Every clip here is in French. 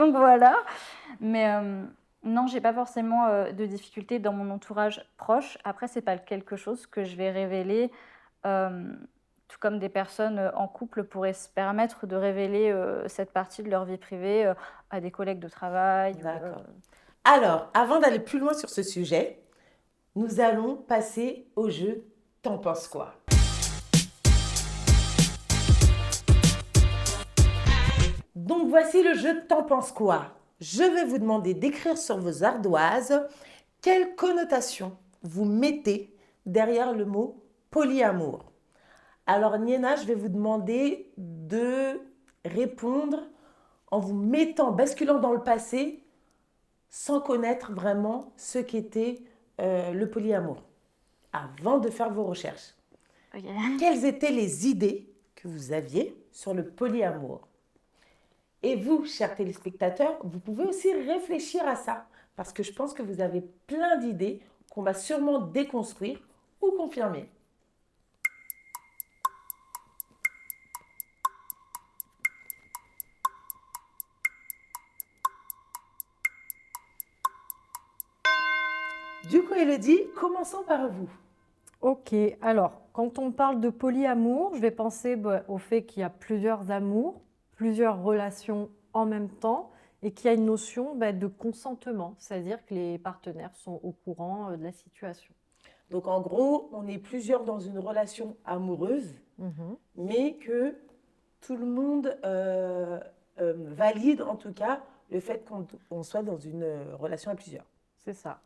Donc voilà. Mais non, j'ai pas forcément de difficultés dans mon entourage proche. Après, c'est pas quelque chose que je vais révéler, euh, tout comme des personnes en couple pourraient se permettre de révéler cette partie de leur vie privée à des collègues de travail. D'accord. Alors, avant d'aller plus loin sur ce sujet, nous allons passer au jeu T'en penses quoi? Donc voici le jeu T'en penses quoi? Je vais vous demander d'écrire sur vos ardoises quelle connotation vous mettez derrière le mot polyamour. Alors Niena, je vais vous demander de répondre en vous mettant, basculant dans le passé, sans connaître vraiment ce qu'était le polyamour, avant de faire vos recherches. Ok. Quelles étaient les idées que vous aviez sur le polyamour? Et vous, chers téléspectateurs, vous pouvez aussi réfléchir à ça, parce que je pense que vous avez plein d'idées qu'on va sûrement déconstruire ou confirmer. Du coup, Elodie, commençons par vous. Ok, alors, quand on parle de polyamour, je vais penser au fait qu'il y a plusieurs amours, plusieurs relations en même temps, et qu'il y a une notion de consentement, c'est-à-dire que les partenaires sont au courant de la situation. Donc en gros, on est plusieurs dans une relation amoureuse, Mhm, mais que tout le monde valide en tout cas le fait qu'on soit dans une relation à plusieurs. c'est ça.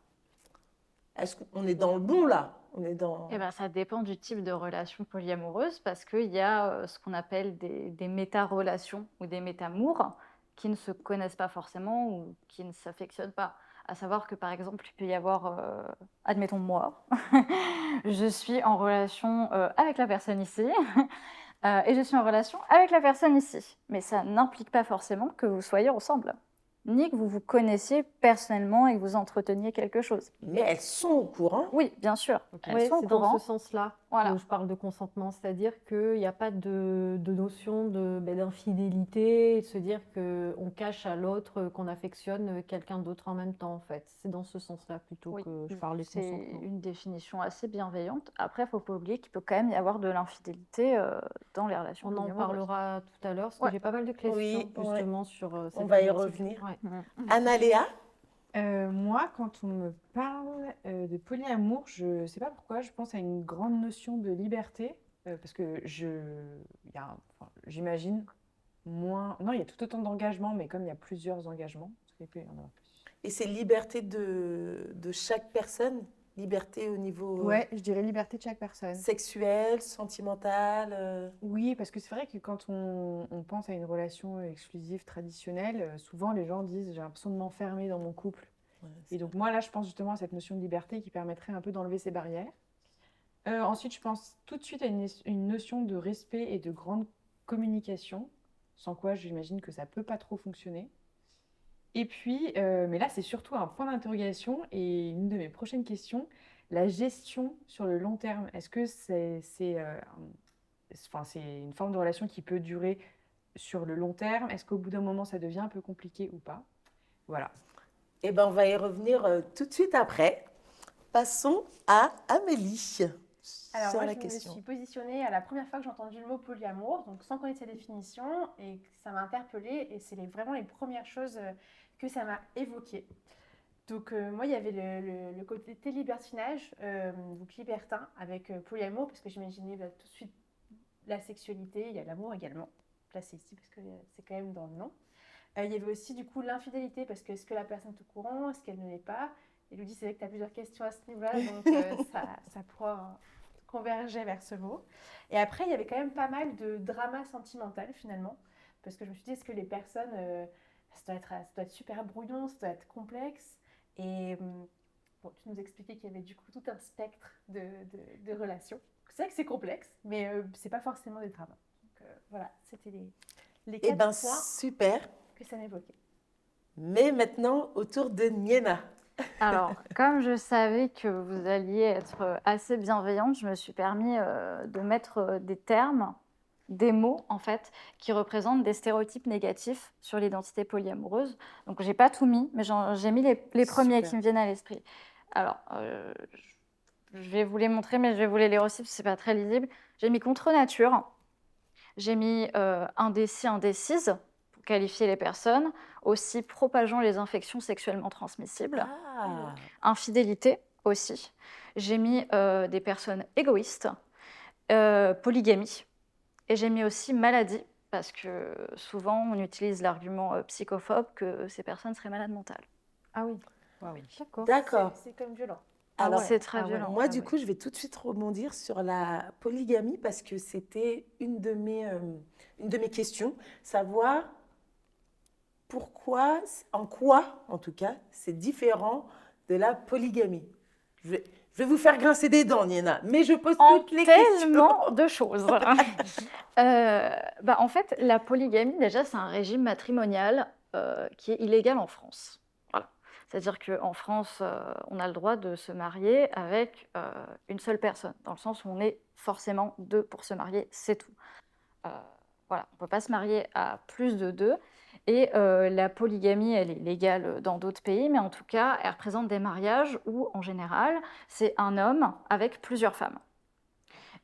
Est-ce qu'on est dans le bon là? On est dans... Eh ben, ça dépend du type de relation polyamoureuse parce qu'il y a ce qu'on appelle des méta-relations ou des métamours qui ne se connaissent pas forcément ou qui ne s'affectionnent pas. À savoir que par exemple, il peut y avoir, admettons moi, je suis en relation avec la personne ici et je suis en relation avec la personne ici. Mais ça n'implique pas forcément que vous soyez ensemble, ni que vous vous connaissiez personnellement et que vous entreteniez quelque chose. Mais elles sont au courant. Oui, bien sûr, elles Oui, sont au c'est dans ce courant. sens-là Voilà. que je parle de consentement, c'est-à-dire qu'il n'y a pas de notion d'infidélité, de se dire qu'on cache à l'autre qu'on affectionne quelqu'un d'autre en même temps, en fait. C'est dans ce sens-là plutôt Oui, que je parle de c'est consentement. une définition assez bienveillante. Après, il ne faut pas oublier qu'il peut quand même y avoir de l'infidélité dans les relations On en polyamoureuses. parlera tout à l'heure, parce que Ouais. j'ai pas mal de questions Oui, ouais. justement sur On cette va y thématique. revenir. Ouais. Analéa, Moi, quand on me parle de polyamour, je ne sais pas pourquoi, je pense à une grande notion de liberté, parce que j'imagine moins... Non, il y a tout autant d'engagements, mais comme il y a plusieurs engagements, il peut y en avoir plus. et c'est liberté de chaque personne, liberté au niveau Ouais, je dirais liberté de chaque personne. sexuel, sentimental. Oui, parce que c'est vrai que quand on pense à une relation exclusive traditionnelle, souvent les gens disent j'ai l'impression de m'enfermer dans mon couple. Ouais, Et donc moi là, je pense justement à cette notion de liberté qui permettrait un peu d'enlever ces barrières. Ensuite, je pense tout de suite à une notion de respect et de grande communication, sans quoi j'imagine que ça peut pas trop fonctionner. Et puis, mais là, c'est surtout un point d'interrogation et une de mes prochaines questions, la gestion sur le long terme. Est-ce que enfin, c'est une forme de relation qui peut durer sur le long terme? Est-ce qu'au bout d'un moment, ça devient un peu compliqué ou pas? Voilà. eh ben, on va y revenir tout de suite après. Passons à Amélie Alors sur moi, la je me question. suis positionnée à la première fois que j'ai entendu le mot polyamour, donc sans connaître sa définition, et ça m'a interpellée, et c'est vraiment les premières choses que ça m'a évoquées. Donc moi, il y avait le côté libertinage, donc libertin, avec polyamour, parce que j'imaginais tout de suite la sexualité, il y a l'amour également, placé ici, parce que c'est quand même dans le nom. Il y avait aussi du coup l'infidélité, parce que est-ce que la personne est au courant, est-ce qu'elle ne l'est pas? Et Elodie, c'est vrai que tu as plusieurs questions à ce niveau-là, donc ça pourra converger vers ce mot. Et après, il y avait quand même pas mal de drama sentimental finalement, parce que je me suis dit, est-ce que les personnes, ça doit être super brouillon, ça doit être complexe. Et bon, tu nous expliquais qu'il y avait du coup tout un spectre de relations. C'est vrai que c'est complexe, mais c'est pas forcément des dramas. Donc voilà, c'était les Eh 4 ben, points super. que ça m'évoquait. Mais maintenant, autour de Niena. Alors, comme je savais que vous alliez être assez bienveillante, je me suis permis de mettre des termes des mots, en fait, qui représentent des stéréotypes négatifs sur l'identité polyamoureuse. Donc, j'ai pas tout mis, mais j'ai mis les premiers Super. qui me viennent à l'esprit. Alors, je vais vous les montrer, mais je vais vous les lire aussi, parce que c'est pas très lisible. J'ai mis contre nature. J'ai mis indécis, indécise, pour qualifier les personnes. Aussi, propageant les infections sexuellement transmissibles. Ah, Infidélité aussi. J'ai mis des personnes égoïstes, polygamie, et j'ai mis aussi maladie, parce que souvent on utilise l'argument psychophobe que ces personnes seraient malades mentales. Ah oui. D'accord. d'accord. C'est quand même violent. Alors, C'est très ah ouais. violent. moi, Ah du oui. coup, je vais tout de suite rebondir sur la polygamie parce que c'était une de mes questions, savoir pourquoi, en quoi, en tout cas, c'est différent de la polygamie. Je vais vous faire grincer des dents, Niena, mais je pose En toutes les questions. tellement de choses. En fait, la polygamie, déjà, c'est un régime matrimonial qui est illégal en France. Voilà. C'est-à-dire qu'en France, on a le droit de se marier avec une seule personne, dans le sens où on est forcément deux pour se marier, c'est tout. Voilà, on ne peut pas se marier à plus de deux. Et la polygamie, elle est légale dans d'autres pays, mais en tout cas, elle représente des mariages où, en général, c'est un homme avec plusieurs femmes.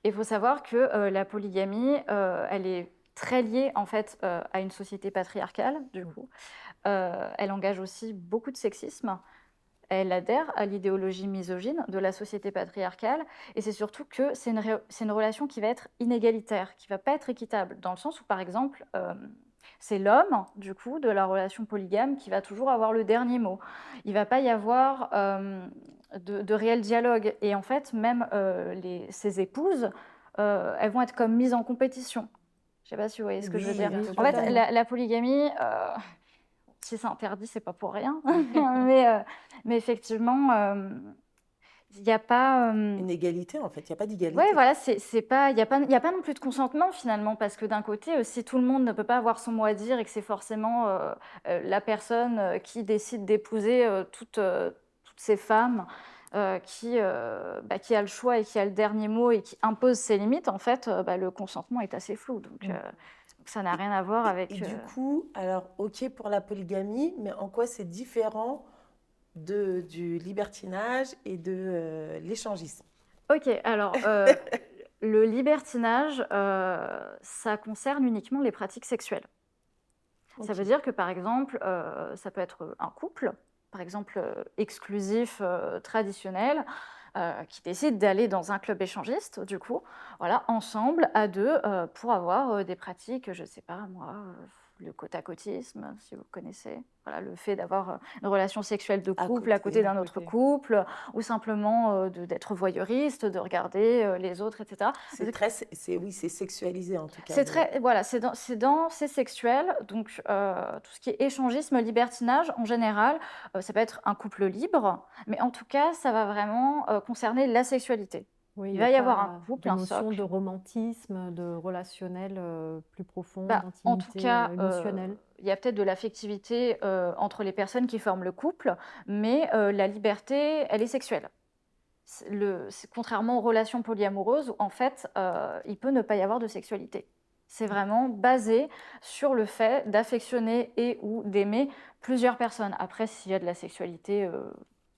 Et il faut savoir que la polygamie, elle est très liée en fait à une société patriarcale, du coup. Elle engage aussi beaucoup de sexisme. Elle adhère à l'idéologie misogyne de la société patriarcale, et c'est surtout que c'est une relation qui va être inégalitaire, qui ne va pas être équitable, dans le sens où, par exemple, c'est l'homme, du coup, de la relation polygame qui va toujours avoir le dernier mot. Il ne va pas y avoir de réel dialogue, et en fait, même ses épouses, elles vont être comme mises en compétition. Je ne sais pas si vous voyez ce que je veux Oui, dire. oui, En fait, totalement. la polygamie, si c'est interdit, c'est pas pour rien. mais effectivement, il n'y a pas. Une égalité, en fait, il n'y a pas Ouais, d'égalité. voilà, c'est pas, il y a pas non plus de consentement finalement, parce que d'un côté, si tout le monde ne peut pas avoir son mot à dire et que c'est forcément la personne qui décide d'épouser toutes ces femmes qui a le choix et qui a le dernier mot et qui impose ses limites, en fait, le consentement est assez flou. Donc, ça n'a rien à voir avec. Et du coup, alors, ok pour la polygamie, mais en quoi c'est différent du libertinage et de l'échangisme? Ok, alors le libertinage, ça concerne uniquement les pratiques sexuelles. Ça Ok. veut dire que, par exemple, ça peut être un couple, par exemple exclusif, traditionnel, qui décide d'aller dans un club échangiste, du coup, voilà, ensemble, à deux, pour avoir des pratiques, je ne sais pas moi, le côte-à-côtisme, si vous connaissez. Voilà, le fait d'avoir une relation sexuelle de À couple à côté d'un à autre côté. couple, ou simplement d'être voyeuriste, de regarder les autres, etc. Oui, c'est sexualisé en tout cas. C'est très, voilà, c'est sexuel, donc tout ce qui est échangisme, libertinage, en général, ça peut être un couple libre, mais en tout cas, ça va vraiment concerner la sexualité. Oui, Il il va n'y y a avoir un pas couple, de un notion socle. de romantisme, de relationnel plus profond, En tout d'intimité cas, émotionnelle. il y a peut-être de l'affectivité entre les personnes qui forment le couple, mais la liberté, elle est sexuelle. Contrairement aux relations polyamoureuses, où en fait, il peut ne pas y avoir de sexualité. C'est vraiment basé sur le fait d'affectionner et ou d'aimer plusieurs personnes. Après, s'il y a de la sexualité,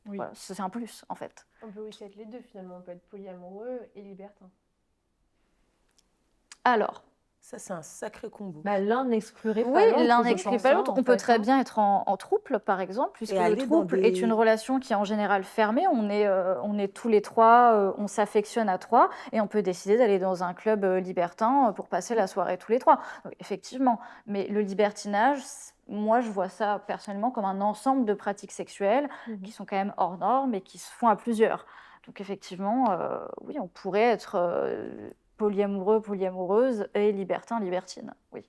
Oui. voilà, c'est un plus, en fait. On peut aussi être les deux finalement, on peut être polyamoureux et libertin. Alors, Ça, c'est un sacré combo. L'un n'exclurait oui, pas l'autre. l'un je n'exclut pense, pas hein, l'autre. en On peut fait, très hein. bien être en trouble, par exemple, puisque le aller dans trouble est une des... relation qui est en général fermée. On est tous les trois, on s'affectionne à trois, et on peut décider d'aller dans un club libertin pour passer la soirée tous les trois. Donc, effectivement, mais le libertinage, moi, je vois ça personnellement comme un ensemble de pratiques sexuelles qui sont quand même hors normes et qui se font à plusieurs. Donc, effectivement, oui, on pourrait être polyamoureux, polyamoureuse et libertin, libertine. Oui.